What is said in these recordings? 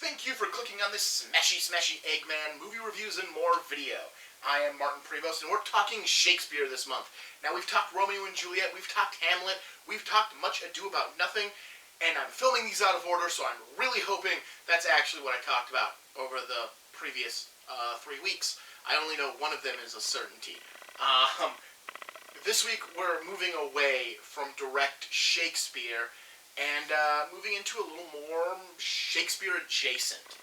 Thank you for clicking on this Smashy Smashy Eggman movie reviews and more video. I am Martin Prevost, and we're talking Shakespeare this month. Now, we've talked Romeo and Juliet, we've talked Hamlet, we've talked Much Ado About Nothing, and I'm filming these out of order, so I'm really hoping that's actually what I talked about over the previous 3 weeks. I only know one of them is a certainty. This week, we're moving away from direct Shakespeare and moving into a little more Shakespeare adjacent,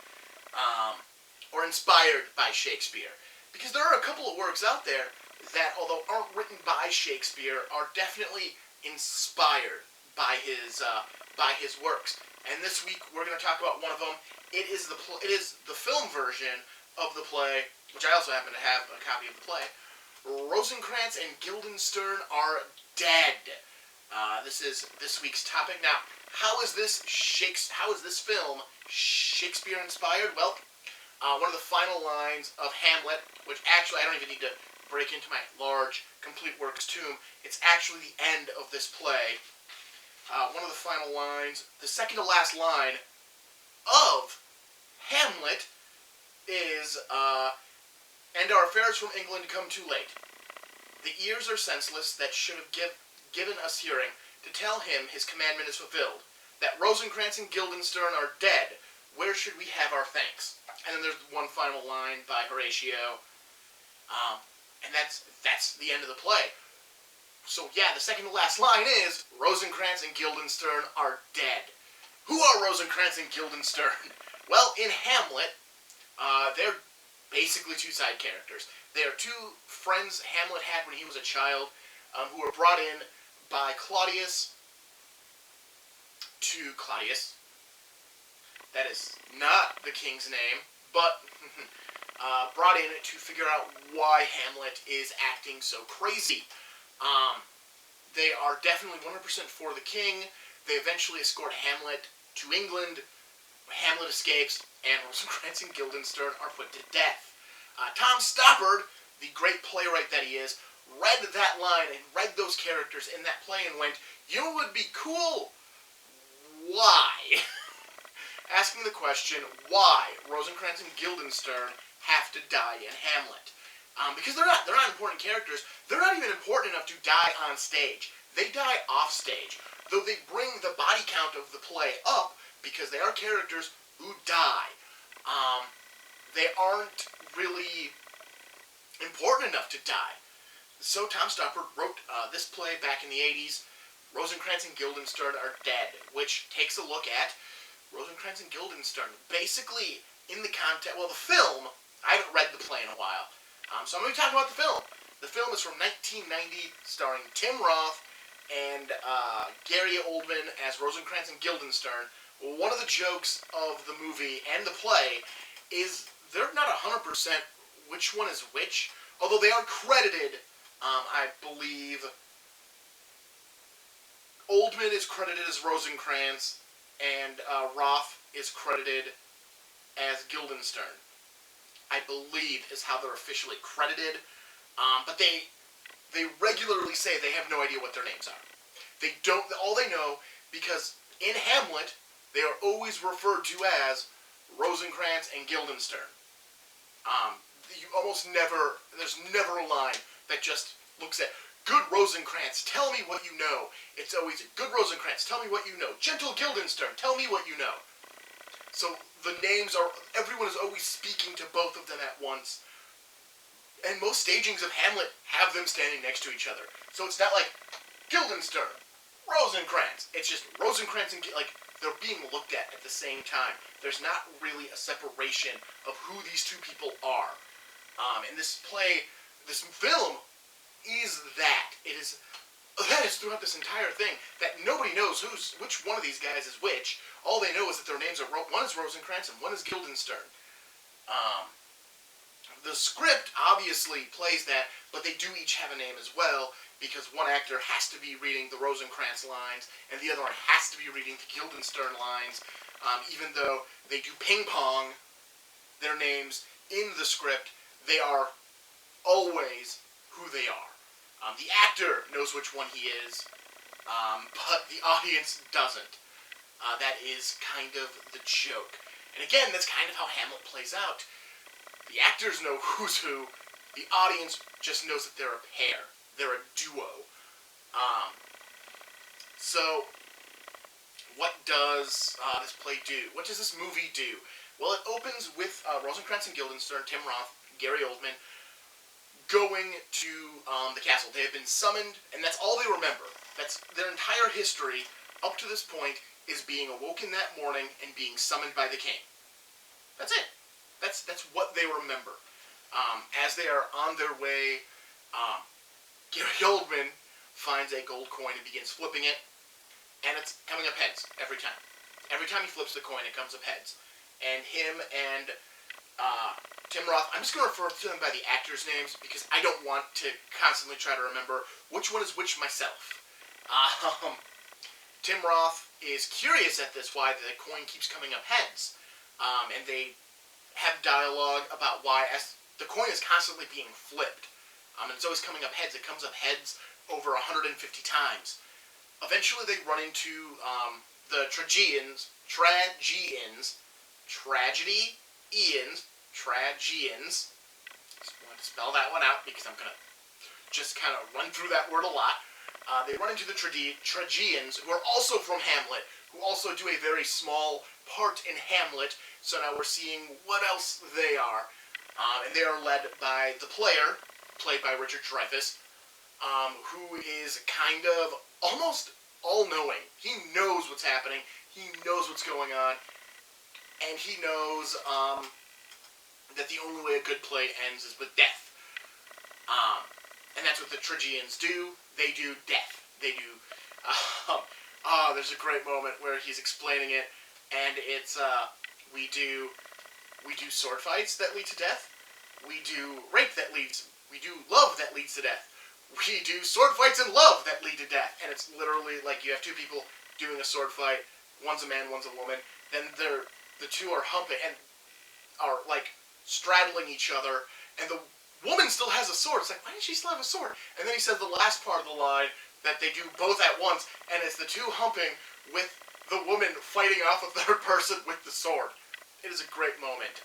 or inspired by Shakespeare. Because there are a couple of works out there that, although aren't written by Shakespeare, are definitely inspired by his works. And this week we're going to talk about one of them. It is the film version of the play, which I also happen to have a copy of the play. Rosencrantz and Guildenstern Are Dead. This is this week's topic. Now, how is this film Shakespeare inspired? Well, one of the final lines of Hamlet, which actually I don't even need to break into my large complete works tome. It's actually the end of this play. One of the final lines, the second to last line of Hamlet is, "And our affairs from England come too late. The ears are senseless that should have given us hearing, to tell him his commandment is fulfilled, that Rosencrantz and Guildenstern are dead. Where should we have our thanks?" And then there's one final line by Horatio, and that's the end of the play. So yeah, the second to last line is, Rosencrantz and Guildenstern are dead. Who are Rosencrantz and Guildenstern? Well, in Hamlet, they're basically two side characters. They are two friends Hamlet had when he was a child, who were brought in by Claudius. That is not the king's name, but brought in to figure out why Hamlet is acting so crazy. They are definitely 100% for the king. They eventually escort Hamlet to England. Hamlet escapes, and Rosencrantz and Guildenstern are put to death. Tom Stoppard, the great playwright that he is, read that line and read those characters in that play and went, "You know what would be cool? Why?" Asking the question, why Rosencrantz and Guildenstern have to die in Hamlet. Because they're not important characters. They're not even important enough to die on stage. They die off stage. Though they bring the body count of the play up, because they are characters who die. They aren't really important enough to die. So Tom Stoppard wrote this play back in the 80s, Rosencrantz and Guildenstern Are Dead, which takes a look at Rosencrantz and Guildenstern. Basically, in the context, well, the film, I haven't read the play in a while, so I'm going to be talking about the film. The film is from 1990, starring Tim Roth and Gary Oldman as Rosencrantz and Guildenstern. One of the jokes of the movie and the play is they're not 100% which one is which, although they are credited. I believe Oldman is credited as Rosencrantz, and Roth is credited as Guildenstern, I believe, is how they're officially credited. But they regularly say they have no idea what their names are. They don't. All they know, because in Hamlet they are always referred to as Rosencrantz and Guildenstern. You almost never. There's never a line that just looks at, "Good Rosencrantz, tell me what you know." It's always, "Good Rosencrantz, tell me what you know. Gentle Guildenstern, tell me what you know." So the names are, everyone is always speaking to both of them at once. And most stagings of Hamlet have them standing next to each other. So it's not like, Guildenstern, Rosencrantz. It's just Rosencrantz and, like, they're being looked at the same time. There's not really a separation of who these two people are. And this play, this film, is that. That is throughout this entire thing, that nobody knows which one of these guys is which. All they know is that their names are, one is Rosencrantz and one is Guildenstern. The script obviously plays that, but they do each have a name as well, because one actor has to be reading the Rosencrantz lines, and the other one has to be reading the Guildenstern lines, even though they do ping-pong their names in the script, they are always who they are. The actor knows which one he is, but the audience doesn't. That is kind of the joke. And again, that's kind of how Hamlet plays out. The actors know who's who. The audience just knows that they're a pair. They're a duo. So, what does this play do? What does this movie do? Well, it opens with Rosencrantz and Guildenstern, Tim Roth, Gary Oldman, going to the castle. They have been summoned, and that's all they remember. That's their entire history up to this point is being awoken that morning and being summoned by the king. That's it. That's what they remember. As they are on their way, Gary Oldman finds a gold coin and begins flipping it, and it's coming up heads every time. Every time he flips the coin, it comes up heads. And him and Tim Roth, I'm just going to refer to them by the actors' names because I don't want to constantly try to remember which one is which myself. Tim Roth is curious at this, why the coin keeps coming up heads. And they have dialogue about why, as the coin is constantly being flipped, and it's always coming up heads. It comes up heads over 150 times. Eventually they run into the Tragians. Just wanted to spell that one out because I'm going to just kind of run through that word a lot. They run into the Tragians, who are also from Hamlet, who also do a very small part in Hamlet. So now we're seeing what else they are. And they are led by the player, played by Richard Dreyfuss, who is kind of almost all-knowing. He knows what's happening. He knows what's going on. And he knows that the only way a good play ends is with death. And that's what the Tragians do. They do death. They do... there's a great moment where he's explaining it, and it's, we do sword fights that lead to death. We do rape that leads... We do love that leads to death. We do sword fights and love that lead to death. And it's literally like you have two people doing a sword fight. One's a man, one's a woman. Then the two are humping and are like straddling each other. And the woman still has a sword. It's like, why did she still have a sword? And then he says the last part of the line that they do both at once. And it's the two humping with the woman fighting off a third person with the sword. It is a great moment.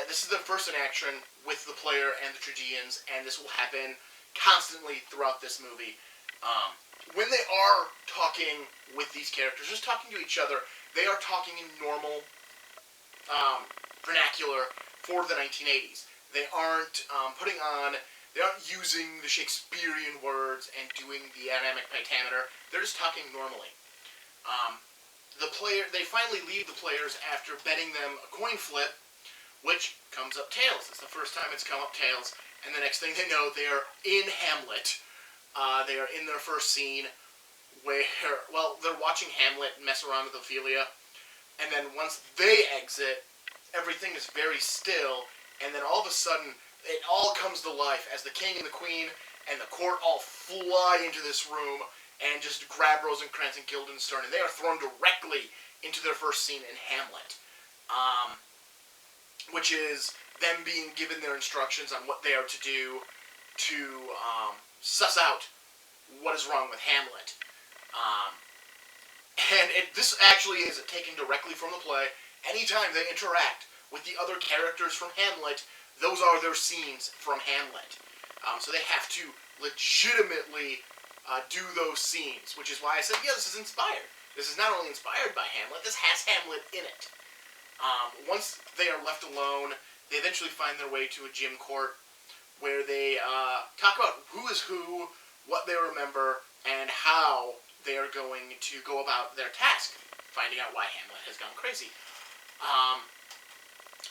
This is the first interaction with the player and the Tragians, and this will happen constantly throughout this movie. When they are talking with these characters, just talking to each other, they are talking in normal vernacular for the 1980s. They aren't they aren't using the Shakespearean words and doing the dynamic pentameter. They're just talking normally. They finally leave the players after betting them a coin flip, which comes up tails. It's the first time it's come up tails, and the next thing they know, they are in Hamlet. They are in their first scene where, well, they're watching Hamlet mess around with Ophelia, and then once they exit, everything is very still, and then all of a sudden, it all comes to life as the king and the queen and the court all fly into this room and just grab Rosencrantz and Guildenstern, and they are thrown directly into their first scene in Hamlet. Which is them being given their instructions on what they are to do to suss out what is wrong with Hamlet. This actually is taken directly from the play. Anytime they interact with the other characters from Hamlet, those are their scenes from Hamlet. So they have to legitimately do those scenes, which is why I said, yeah, this is inspired. This is not only inspired by Hamlet, this has Hamlet in it. Once they are left alone, they eventually find their way to a gym court where they talk about who is who, what they remember, and how they are going to go about their task, finding out why Hamlet has gone crazy.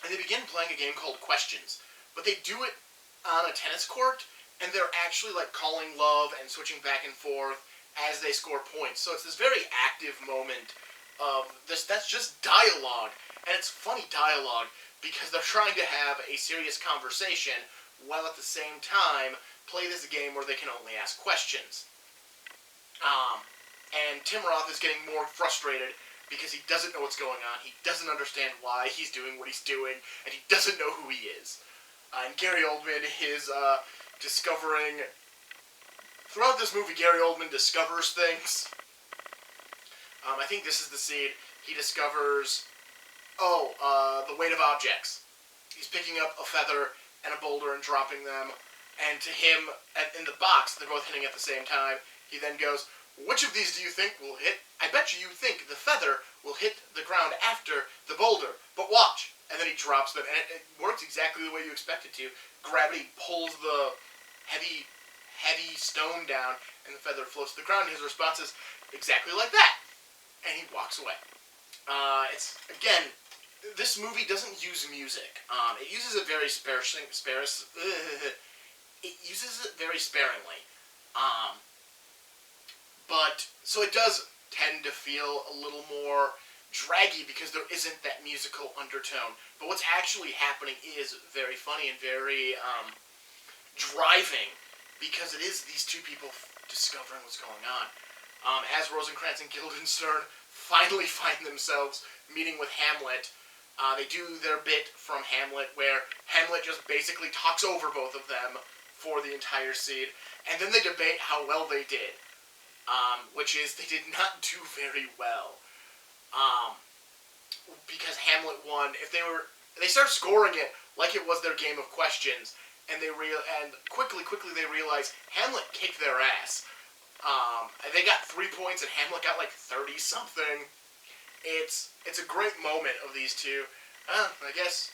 And they begin playing a game called Questions, but they do it on a tennis court, and they're actually like calling love and switching back and forth as they score points. So it's this very active moment of this. That's just dialogue. And it's funny dialogue because they're trying to have a serious conversation while at the same time play this game where they can only ask questions. And Tim Roth is getting more frustrated because he doesn't know what's going on. He doesn't understand why he's doing what he's doing, and he doesn't know who he is. And Gary Oldman is discovering... Throughout this movie, Gary Oldman discovers things. I think this is the scene. He discovers The weight of objects. He's picking up a feather and a boulder and dropping them, and to him, in the box, they're both hitting at the same time. He then goes, which of these do you think will hit? I bet you think the feather will hit the ground after the boulder, but watch. And then he drops them, and it works exactly the way you expect it to. Gravity pulls the heavy stone down, and the feather floats to the ground. His response is exactly like that, and he walks away. This movie doesn't use music. It uses it very it uses it very sparingly. But so it does tend to feel a little more draggy because there isn't that musical undertone. But what's actually happening is very funny and very driving, because it is these two people discovering what's going on. As Rosencrantz and Guildenstern finally find themselves meeting with Hamlet, they do their bit from Hamlet, where Hamlet just basically talks over both of them for the entire scene, and then they debate how well they did, which is they did not do very well, because Hamlet won. They start scoring it like it was their game of questions, and quickly they realize Hamlet kicked their ass. They got 3 points, and Hamlet got like 30 something. It's a great moment of these two. I guess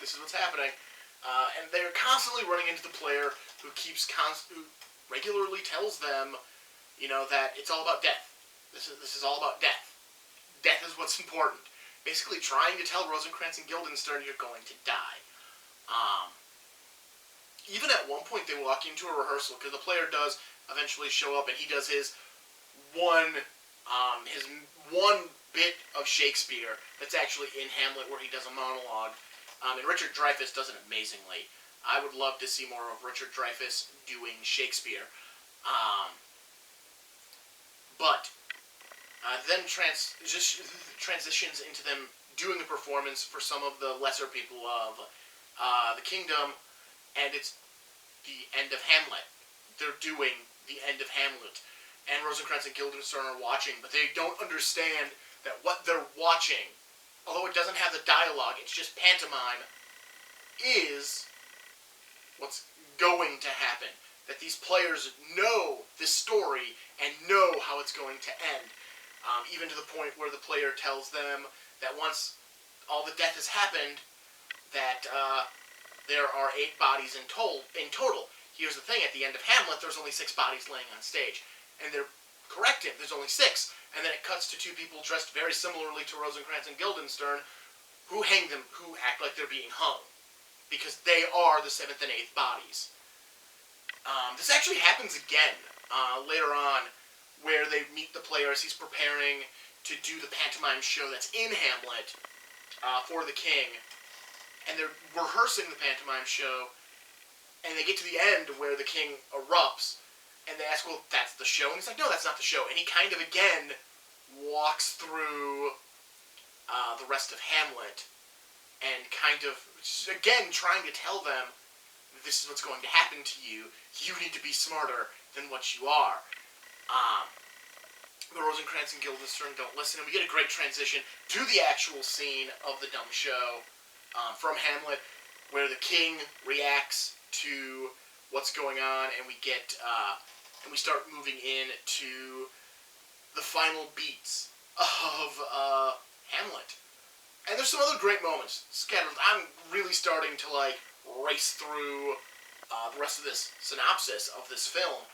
this is what's happening. And they're constantly running into the player who regularly tells them, that it's all about death. This is all about death. Death is what's important. Basically trying to tell Rosencrantz and Guildenstern you're going to die. Even at one point they walk into a rehearsal, because the player does eventually show up, and he does his one bit of Shakespeare that's actually in Hamlet, where he does a monologue. And Richard Dreyfuss does it amazingly. I would love to see more of Richard Dreyfuss doing Shakespeare. But then transitions into them doing a performance for some of the lesser people of the kingdom, and it's the end of Hamlet. They're doing the end of Hamlet, and Rosencrantz and Guildenstern are watching, but they don't understand that what they're watching, although it doesn't have the dialogue, it's just pantomime, is what's going to happen. That these players know this story and know how it's going to end. Even to the point where the player tells them that once all the death has happened, that there are 8 bodies in total. Here's the thing, at the end of Hamlet, there's only 6 bodies laying on stage. And they're corrected, there's only 6. And then it cuts to 2 people dressed very similarly to Rosencrantz and Guildenstern, who act like they're being hung, because they are the 7th and 8th bodies. This actually happens again later on, where they meet the player as he's preparing to do the pantomime show that's in Hamlet for the king, and they're rehearsing the pantomime show, and they get to the end where the king erupts, and they ask, well, that's the show? And he's like, no, that's not the show. And he kind of, again, walks through the rest of Hamlet, and kind of, again, trying to tell them, this is what's going to happen to you. You need to be smarter than what you are. The Rosencrantz and Guildenstern don't listen, and we get a great transition to the actual scene of the dumb show from Hamlet, where the king reacts to what's going on, and we start moving into the final beats of Hamlet. And there's some other great moments scattered. I'm really starting to race through the rest of this synopsis of this film.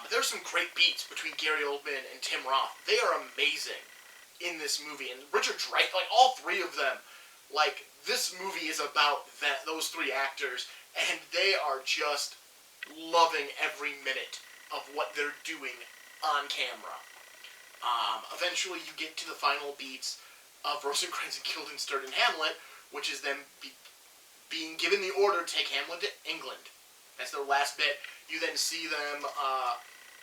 But there's some great beats between Gary Oldman and Tim Roth. They are amazing in this movie. And Richard Dreyfuss, all 3 of them, this movie is about those 3 actors, and they are just loving every minute of what they're doing on camera. Eventually you get to the final beats of Rosencrantz and Guildenstern in Hamlet, which is them being given the order to take Hamlet to England. That's their last bit. You then see them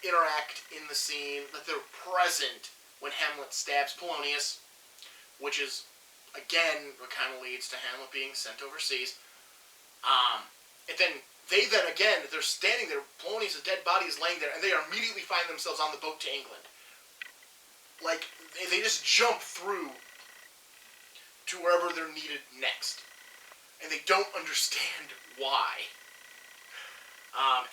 interact in the scene, that they're present when Hamlet stabs Polonius, which is, again, what kind of leads to Hamlet being sent overseas. And then they're standing there, Polonius' dead body is laying there, and they immediately find themselves on the boat to England. They just jump through to wherever they're needed next. And they don't understand why.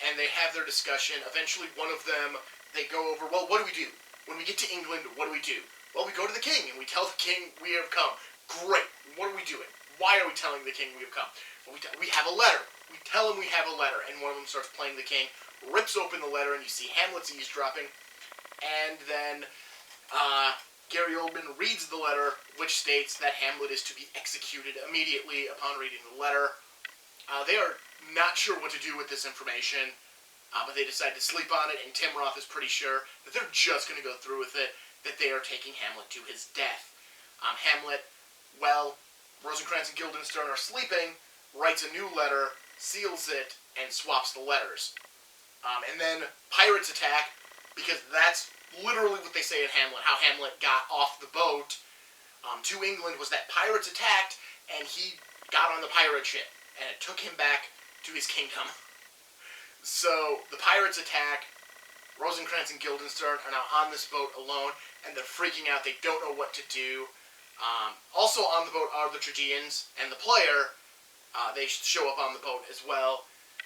And they have their discussion. Eventually, one of them, they go over, well, what do we do? When we get to England, what do we do? Well, we go to the king, and we tell the king we have come. Great. What are we doing? Why are we telling the king we have come? Well, we have a letter. We tell him we have a letter, and one of them starts playing the king, rips open the letter, and you see Hamlet's eavesdropping, and then Gary Oldman reads the letter, which states that Hamlet is to be executed immediately upon reading the letter. They are not sure what to do with this information, but they decide to sleep on it, and Tim Roth is pretty sure that they're just going to go through with it, that they are taking Hamlet to his death. Hamlet, well, Rosencrantz and Guildenstern are sleeping, writes a new letter, seals it, and swaps the letters. And then pirates attack, because that's literally what they say in Hamlet. How Hamlet got off the boat to England was that pirates attacked, and he got on the pirate ship, and it took him back to his kingdom. So the pirates attack. Rosencrantz and Guildenstern are now on this boat alone, and they're freaking out. They don't know what to do. Also on the boat are the tragedians and the player. They show up on the boat as well,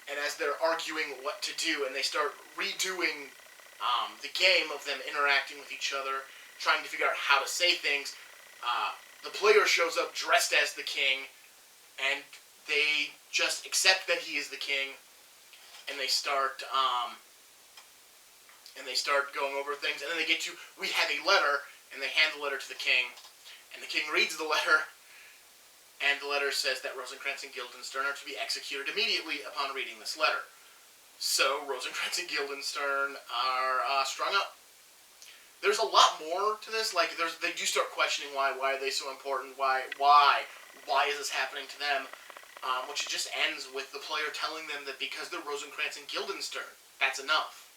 and as they're arguing what to do, and they start redoing the game of them interacting with each other, trying to figure out how to say things, the player shows up dressed as the king, and they just accept that he is the king, and they start going over things, and then they get to, we have a letter, and they hand the letter to the king, and the king reads the letter, and the letter says that Rosencrantz and Guildenstern are to be executed immediately upon reading this letter. So Rosencrantz and Guildenstern are strung up. There's a lot more to this. Like, they do start questioning why are they so important? Why is this happening to them? Which just ends with the player telling them that because they're Rosencrantz and Guildenstern, that's enough.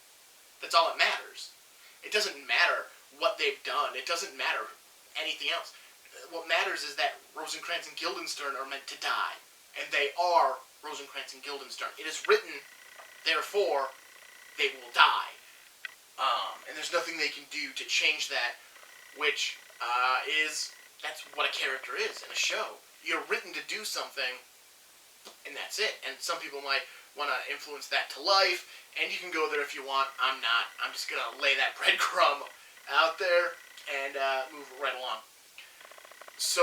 That's all that matters. It doesn't matter what they've done. It doesn't matter anything else. What matters is that Rosencrantz and Guildenstern are meant to die. And they are Rosencrantz and Guildenstern. It is written, therefore, they will die. And there's nothing they can do to change that, which that's what a character is in a show. You're written to do something, and that's it. And some people might want to influence that to life, and you can go there if you want. I'm not. I'm just going to lay that breadcrumb out there and move right along. So,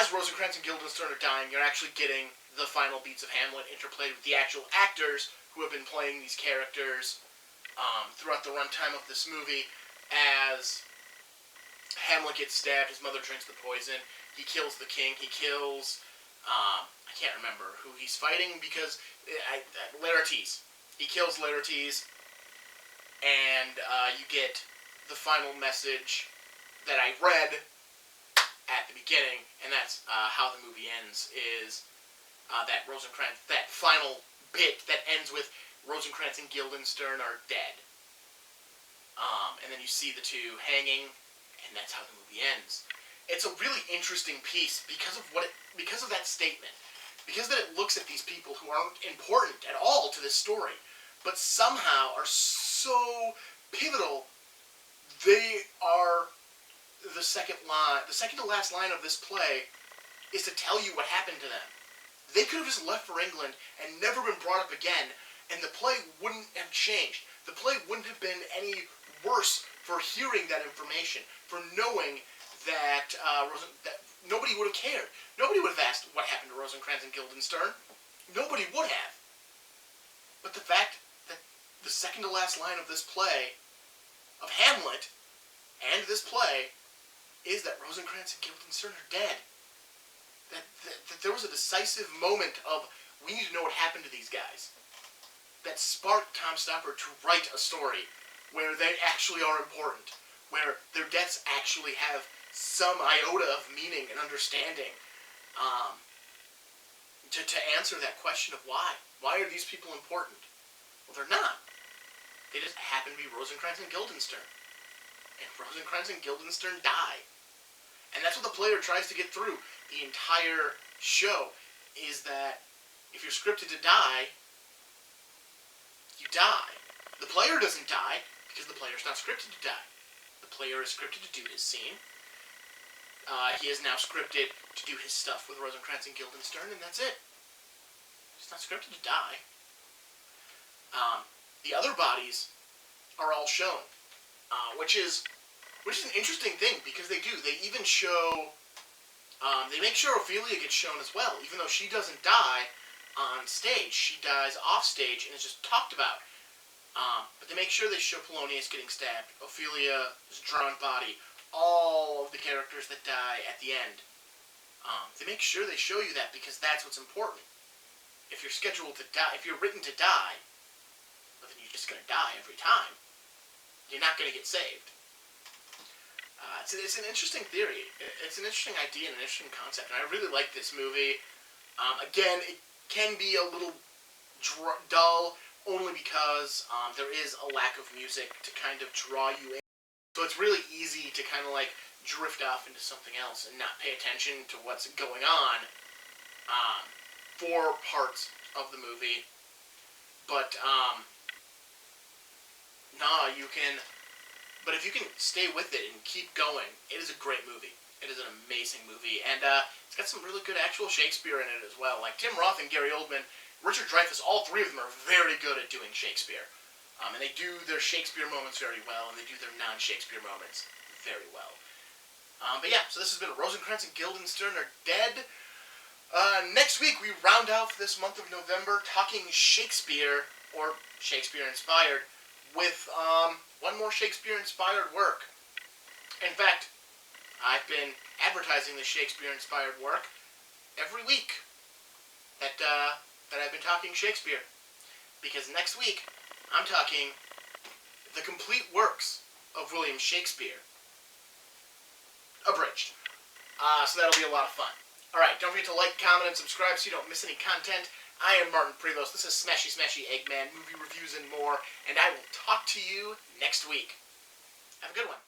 as Rosencrantz and Guildenstern are dying, you're actually getting the final beats of Hamlet interplayed with the actual actors who have been playing these characters throughout the runtime of this movie. As Hamlet gets stabbed, his mother drinks the poison, he kills the king, he kills, I can't remember who he's fighting, because, Laertes. He kills Laertes, and you get the final message that I read at the beginning, and that's how the movie ends, is that Rosencrantz, that final bit that ends with Rosencrantz and Guildenstern are dead. And then you see the two hanging, and that's how the movie ends. It's a really interesting piece because of that statement. Because that it looks at these people who aren't important at all to this story, but somehow are so pivotal. They are the second to last line of this play is to tell you what happened to them. They could have just left for England and never been brought up again, and the play wouldn't have changed. The play wouldn't have been any worse for hearing that information, for knowing that, that nobody would have cared. Nobody would have asked what happened to Rosencrantz and Guildenstern. Nobody would have. But the fact that the second to last line of this play, of Hamlet, and this play, is that Rosencrantz and Guildenstern are dead. That there was a decisive moment of, we need to know what happened to these guys. That sparked Tom Stoppard to write a story where they actually are important, where their deaths actually have some iota of meaning and understanding, to answer that question of why. Why are these people important? Well, they're not. They just happen to be Rosencrantz and Guildenstern. And Rosencrantz and Guildenstern die. And that's what the player tries to get through the entire show, is that if you're scripted to die, you die. The player doesn't die, because the player's not scripted to die. The player is scripted to do his scene. He is now scripted to do his stuff with Rosencrantz and Guildenstern, and that's it. He's not scripted to die. The other bodies are all shown, which is an interesting thing, because they do. They even show, they make sure Ophelia gets shown as well, even though she doesn't die on stage. She dies off stage and is just talked about. But they make sure they show Polonius getting stabbed, Ophelia's drowned body, all of the characters that die at the end. They make sure they show you that, because that's what's important. If you're scheduled to die, if you're written to die, well, then you're just going to die every time. You're not going to get saved. It's an interesting theory. It's an interesting idea and an interesting concept, and I really like this movie. Again, it can be a little dull, only because there is a lack of music to kind of draw you in. So it's really easy to kind of like drift off into something else and not pay attention to what's going on for parts of the movie. But But if you can stay with it and keep going, it is a great movie. It is an amazing movie, and it's got some really good actual Shakespeare in it as well. Like Tim Roth and Gary Oldman, Richard Dreyfuss, all three of them are very good at doing Shakespeare. And they do their Shakespeare moments very well, and they do their non-Shakespeare moments very well. But yeah, so this has been Rosencrantz and Guildenstern Are Dead. Next week, we round out this month of November talking Shakespeare, or Shakespeare-inspired, with one more Shakespeare-inspired work. In fact, I've been advertising this Shakespeare-inspired work every week that I've been talking Shakespeare. Because next week, I'm talking the complete works of William Shakespeare, abridged. So that'll be a lot of fun. Alright, don't forget to like, comment, and subscribe so you don't miss any content. I am Martin Prelos. This is Smashy Smashy Eggman, movie reviews and more, and I will talk to you next week. Have a good one.